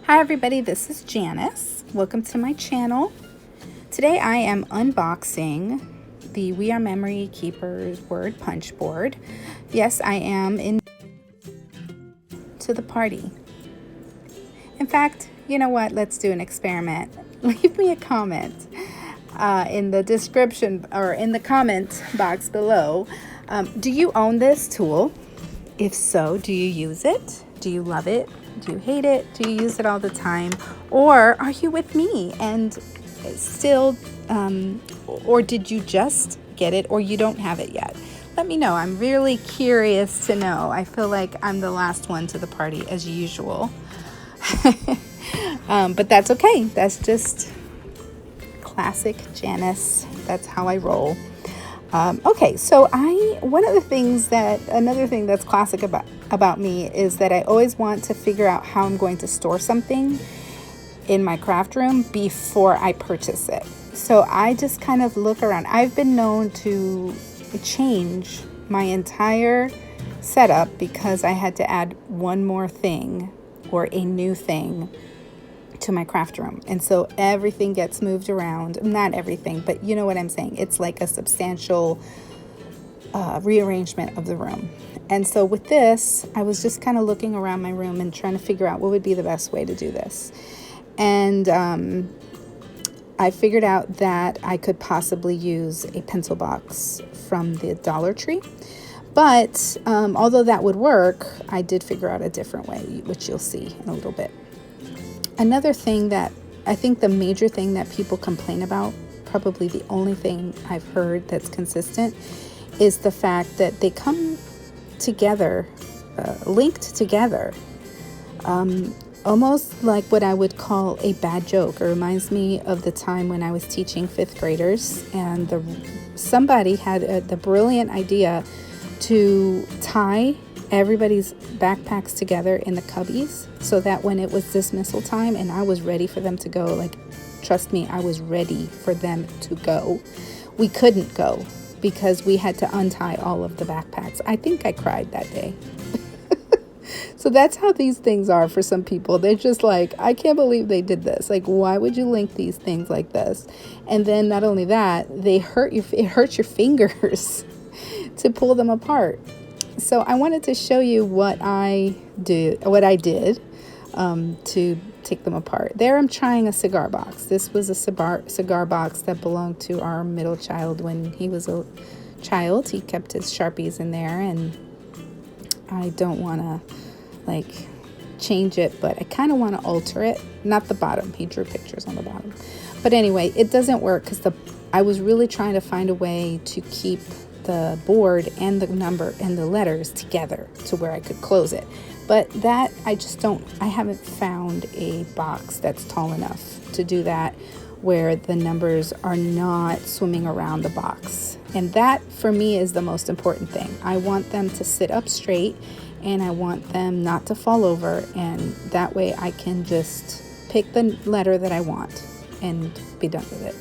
Hi everybody, this is Janice. Welcome to my channel. Today I am unboxing the We Are Memory Keepers Word Punch Board. Yes, I am in to the party. In fact, you know what? Let's do an experiment. Leave me a comment in the description or in the comment box below. Do you own this tool? If so, do you use it? Do you love it? Do you hate it? Do you use it all the time? Or are you with me and still, or did you just get it or you don't have it yet? Let me know. I'm really curious to know. I feel like I'm the last one to the party as usual. But that's okay. That's just classic Janice. That's how I roll. Okay, so another thing that's classic about me is that I always want to figure out how I'm going to store something in my craft room before I purchase it. So I just kind of look around. I've been known to change my entire setup because I had to add one more thing or a new thing to my craft room, and so everything gets moved around. Not everything, but you know what I'm saying. It's like a substantial rearrangement of the room. And so with this, I was just kind of looking around my room and trying to figure out what would be the best way to do this. And I figured out that I could possibly use a pencil box from the Dollar Tree. But although that would work, I did figure out a different way, which you'll see in a little bit. Another thing that I think the major thing that people complain about, probably the only thing I've heard that's consistent, is the fact that they come together, linked together, almost like what I would call a bad joke. It reminds me of the time when I was teaching fifth graders, and somebody had the brilliant idea to tie everybody's backpacks together in the cubbies so that when it was dismissal time and I was ready for them to go, like, trust me, I was ready for them to go, we couldn't go because we had to untie all of the backpacks. I think I cried that day. So that's how these things are for some people. They're just like, I can't believe they did this. Like, why would you link these things like this? And then not only that, it hurts your fingers to pull them apart. So I wanted to show you what I did to take them apart. There I'm trying a cigar box. This was a cigar box that belonged to our middle child when he was a child. He kept his Sharpies in there, and I don't want to change it, but I kind of want to alter it. Not the bottom. He drew pictures on the bottom. But anyway, it doesn't work because I was really trying to find a way to keep the board and the number and the letters together to where I could close it. But that I haven't found a box that's tall enough to do that, where the numbers are not swimming around the box. And that for me is the most important thing. I want them to sit up straight and I want them not to fall over, and that way I can just pick the letter that I want and be done with it.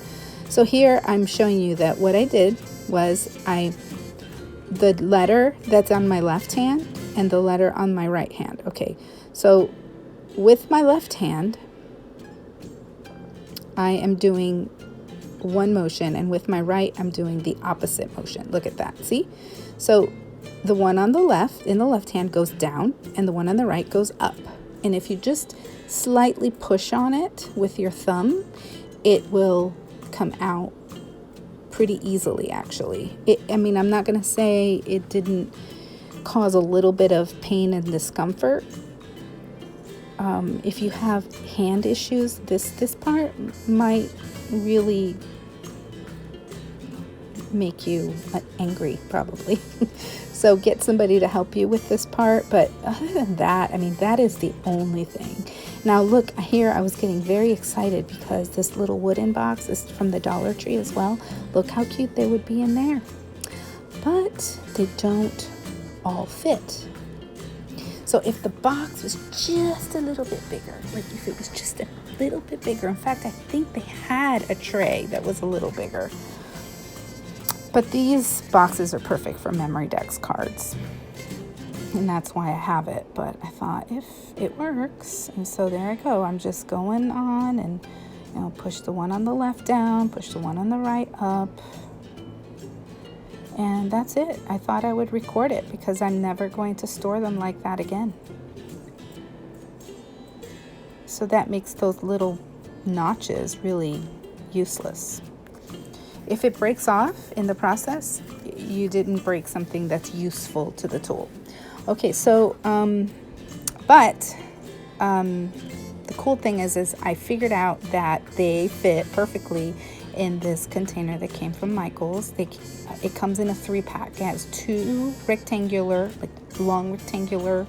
So here I'm showing you that what I did was the letter that's on my left hand and the letter on my right hand. Okay, so with my left hand, I am doing one motion, and with my right, I'm doing the opposite motion. Look at that, see? So the one on the left, in the left hand, goes down, and the one on the right goes up. And if you just slightly push on it with your thumb, it will come out pretty easily, actually. I'm not going to say it didn't cause a little bit of pain and discomfort. If you have hand issues, this part might really make you angry, probably. So get somebody to help you with this part. But other than that, that is the only thing. Now look here, I was getting very excited because this little wooden box is from the Dollar Tree as well. Look how cute they would be in there. But they don't all fit. So if the box was just a little bit bigger, like if it was just a little bit bigger, in fact, I think they had a tray that was a little bigger. But these boxes are perfect for memory decks cards. and that's why I have it. But I thought if it works, and so there I go. I'm just going on and, you know, push the one on the left down, push the one on the right up, and that's it. I thought I would record it because I'm never going to store them like that again. So that makes those little notches really useless. If it breaks off in the process, you didn't break something that's useful to the tool. Okay, so, the cool thing is I figured out that they fit perfectly in this container that came from Michael's. It comes in a 3-pack. It has 2 rectangular, like long rectangular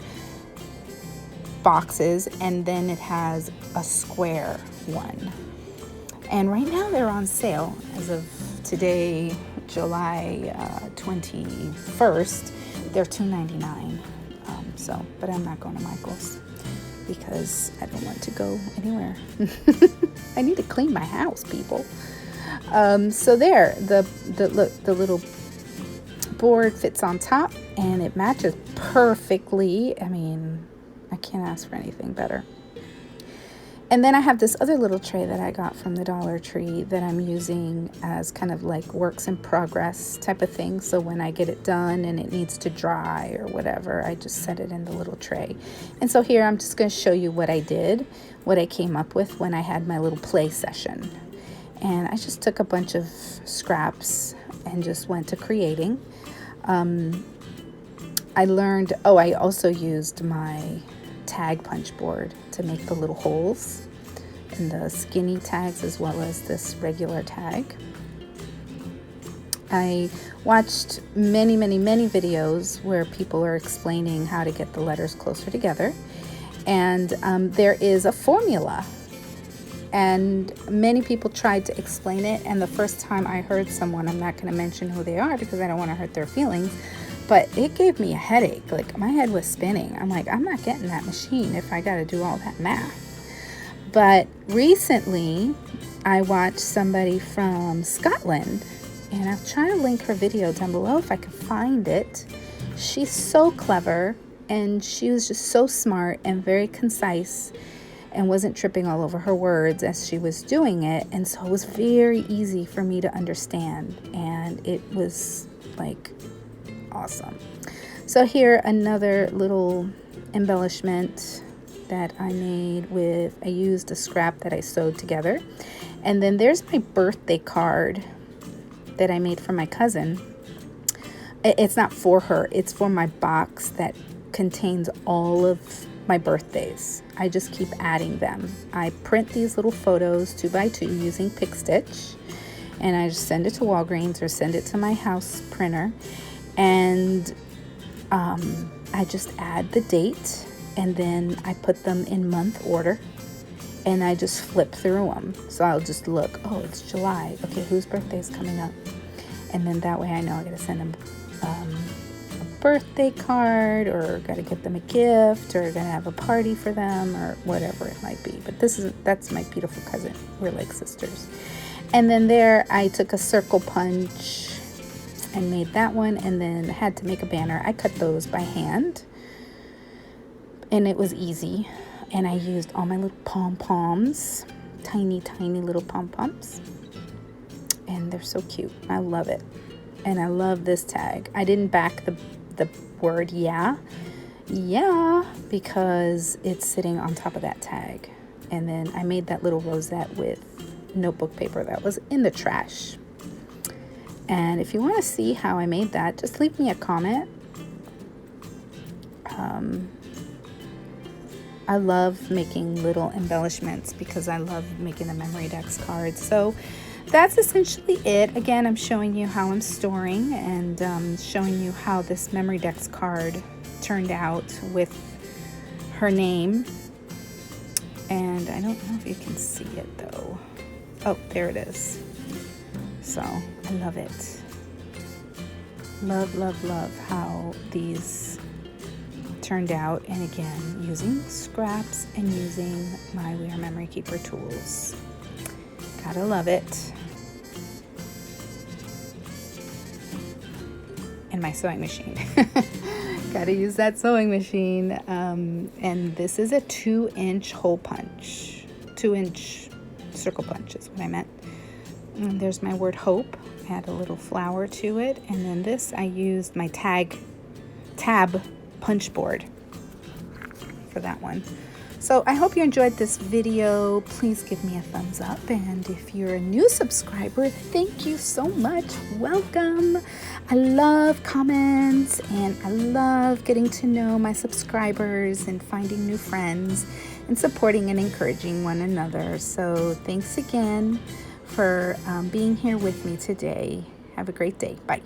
boxes, and then it has a square one. And right now they're on sale as of today, July 21st. They're $2.99. But I'm not going to Michael's because I don't want to go anywhere. I need to clean my house, people. So there, the little board fits on top, and it matches perfectly. I mean, I can't ask for anything better. And then I have this other little tray that I got from the Dollar Tree that I'm using as kind of like works in progress type of thing. So when I get it done and it needs to dry or whatever, I just set it in the little tray. And so here I'm just going to show you what I did, what I came up with when I had my little play session. And I just took a bunch of scraps and just went to creating. I also used my tag punch board to make the little holes in the skinny tags as well as this regular tag. I watched many videos where people are explaining how to get the letters closer together, and there is a formula, and many people tried to explain it. And the first time I heard someone, I'm not going to mention who they are because I don't want to hurt their feelings, but it gave me a headache. Like, my head was spinning. I'm like, I'm not getting that machine if I got to do all that math. But recently, I watched somebody from Scotland, and I'll try to link her video down below if I can find it. She's so clever, and she was just so smart and very concise and wasn't tripping all over her words as she was doing it. And so it was very easy for me to understand, and it was like awesome. So here, another little embellishment that I made with, I used a scrap that I sewed together. And then there's my birthday card that I made for my cousin. It's not for her, it's for my box that contains all of my birthdays. I just keep adding them. I print these little photos 2x2 using Pick Stitch, and I just send it to Walgreens or send it to my house printer. And I just add the date, and then I put them in month order, and I just flip through them. So I'll just look, oh, it's July. Okay, whose birthday is coming up? And then that way I know I gotta send them a birthday card, or gotta get them a gift, or gonna have a party for them, or whatever it might be. But that's my beautiful cousin. We're like sisters. And then there I took a circle punch and made that one, and then had to make a banner. I cut those by hand, and it was easy. And I used all my little pom-poms, tiny little pom-poms, and they're so cute. I love it. And I love this tag. I didn't back the word yeah, because it's sitting on top of that tag. And then I made that little rosette with notebook paper that was in the trash. And if you want to see how I made that, just leave me a comment. I love making little embellishments because I love making the memory decks cards. So that's essentially it. Again, I'm showing you how I'm storing, and showing you how this memory decks card turned out with her name. And I don't know if you can see it though. Oh, there it is. So I love it. Love how these turned out. And again, using scraps and using my We Are Memory Keeper tools. Gotta love it. and my sewing machine. Gotta use that sewing machine. And this is a 2-inch hole punch. 2-inch circle punch is what I meant. And there's my word hope. Add a little flower to it. And then this, I used my tab punch board for that one. So I hope you enjoyed this video. Please give me a thumbs up. And if you're a new subscriber, thank you so much. Welcome. I love comments and I love getting to know my subscribers and finding new friends and supporting and encouraging one another. So thanks again for being here with me today. Have a great day. Bye.